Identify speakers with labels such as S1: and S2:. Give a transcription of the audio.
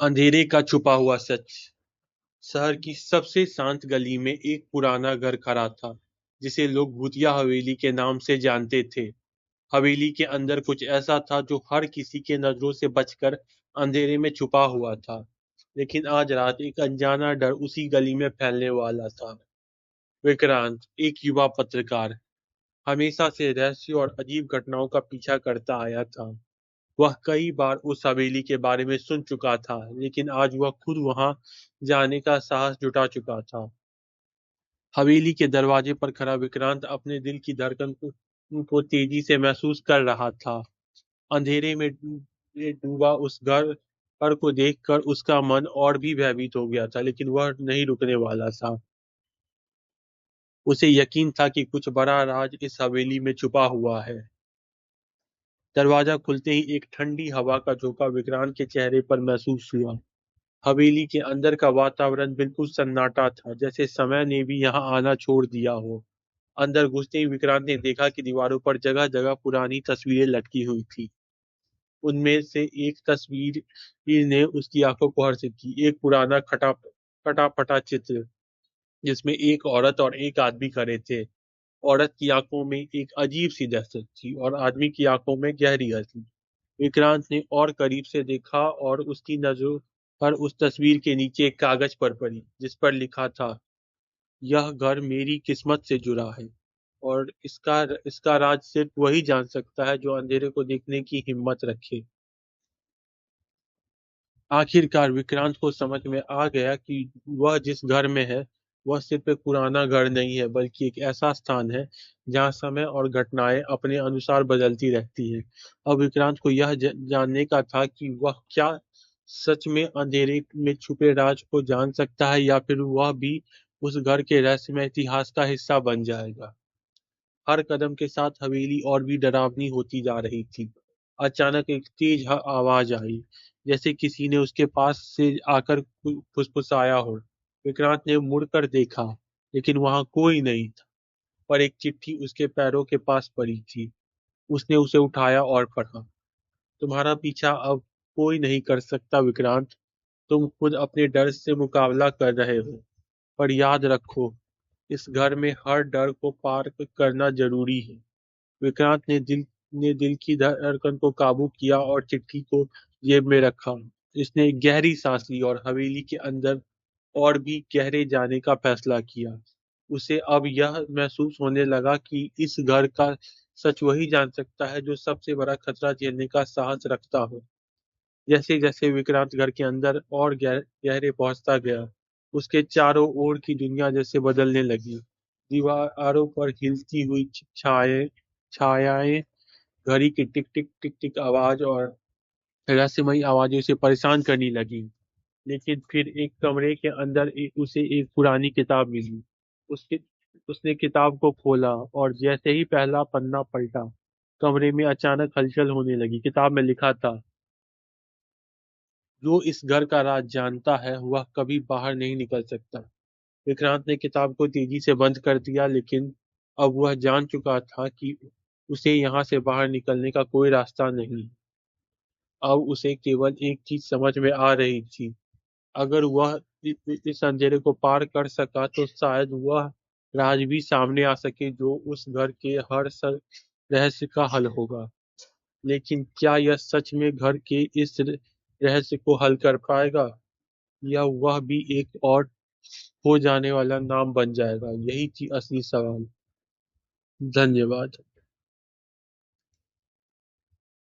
S1: अंधेरे का छुपा हुआ सच। शहर की सबसे शांत गली में एक पुराना घर खड़ा था, जिसे लोग भूतिया हवेली के नाम से जानते थे। हवेली के अंदर कुछ ऐसा था जो हर किसी के नजरों से बचकर अंधेरे में छुपा हुआ था। लेकिन आज रात एक अनजाना डर उसी गली में फैलने वाला था। विक्रांत, एक युवा पत्रकार, हमेशा से रहस्य और अजीब घटनाओं का पीछा करता आया था। वह कई बार उस हवेली के बारे में सुन चुका था, लेकिन आज वह खुद वहां जाने का साहस जुटा चुका था। हवेली के दरवाजे पर खड़ा विक्रांत अपने दिल की धड़कन को तेजी से महसूस कर रहा था। अंधेरे में डूबा उस घर को देखकर उसका मन और भी भयभीत हो गया था, लेकिन वह नहीं रुकने वाला था। उसे यकीन था कि कुछ बड़ा राज इस हवेली में छुपा हुआ है। दरवाजा खुलते ही एक ठंडी हवा का झोंका विक्रांत के चेहरे पर महसूस हुआ। हवेली के अंदर का वातावरण बिल्कुल सन्नाटा था, जैसे समय ने भी यहाँ आना छोड़ दिया हो। अंदर घुसते ही विक्रांत ने देखा कि दीवारों पर जगह जगह पुरानी तस्वीरें लटकी हुई थी। उनमें से एक तस्वीर ने उसकी आंखों को हर्षित की। एक पुराना कटा फटा चित्र, जिसमें एक औरत और एक आदमी खड़े थे। औरत की आंखों में एक अजीब सी दहशत थी और आदमी की आंखों में गहरी हंसी। विक्रांत ने और करीब से देखा और उसकी नजर पर उस तस्वीर के नीचे एक कागज पर पड़ी, जिस पर लिखा था, यह घर मेरी किस्मत से जुड़ा है और इसका इसका राज सिर्फ वही जान सकता है जो अंधेरे को देखने की हिम्मत रखे। आखिरकार विक्रांत को समझ में आ गया कि वह जिस घर में है, वह सिर्फ एक पुराना घर नहीं है, बल्कि एक ऐसा स्थान है जहां समय और घटनाएं अपने अनुसार बदलती रहती हैं। अब विक्रांत को यह जानने का था कि वह क्या सच में अंधेरे में छुपे राज को जान सकता है, या फिर वह भी उस घर के रहस्यमय इतिहास का हिस्सा बन जाएगा। हर कदम के साथ हवेली और भी डरावनी होती जा रही थी। अचानक एक तेज आवाज आई, जैसे किसी ने उसके पास से आकर फुसफुसाया हो। विक्रांत ने मुड़कर देखा, लेकिन वहां कोई नहीं था, पर एक चिट्ठी उसके पैरों के पास पड़ी थी। उसने उसे उठाया और पढ़ा। तुम्हारा पीछा अब कोई नहीं कर सकता विक्रांत। तुम खुद अपने डर से मुकाबला कर रहे हो, पर याद रखो, इस घर में हर डर को पार करना जरूरी है। विक्रांत ने दिल की धड़कन को काबू किया और चिट्ठी को जेब में रखा। इसने एक गहरी सांस ली और हवेली के अंदर और भी गहरे जाने का फैसला किया। उसे अब यह महसूस होने लगा कि इस घर का सच वही जान सकता है जो सबसे बड़ा खतरा झेलने का साहस रखता हो। जैसे जैसे विक्रांत घर के अंदर और गहरे पहुंचता गया, उसके चारों ओर की दुनिया जैसे बदलने लगी। दीवारों पर हिलती हुई छायाएं, घड़ी की टिक टिक टिक टिक आवाज और रहस्यमयी आवाजें उसे परेशान करने लगी। लेकिन फिर एक कमरे के अंदर उसे एक पुरानी किताब मिली। उसके उसने किताब को खोला और जैसे ही पहला पन्ना पलटा, कमरे में अचानक हलचल होने लगी। किताब में लिखा था, जो इस घर का राज जानता है वह कभी बाहर नहीं निकल सकता। विक्रांत ने किताब को तेजी से बंद कर दिया, लेकिन अब वह जान चुका था कि उसे यहाँ से बाहर निकलने का कोई रास्ता नहीं। अब उसे केवल एक चीज समझ में आ रही थी, अगर वह इस अंधेरे को पार कर सका तो शायद वह राज भी सामने आ सके जो उस घर के हर रहस्य का हल होगा। लेकिन क्या यह सच में घर के इस रहस्य को हल कर पाएगा, या वह भी एक और हो जाने वाला नाम बन जाएगा? यही थी असली सवाल। धन्यवाद।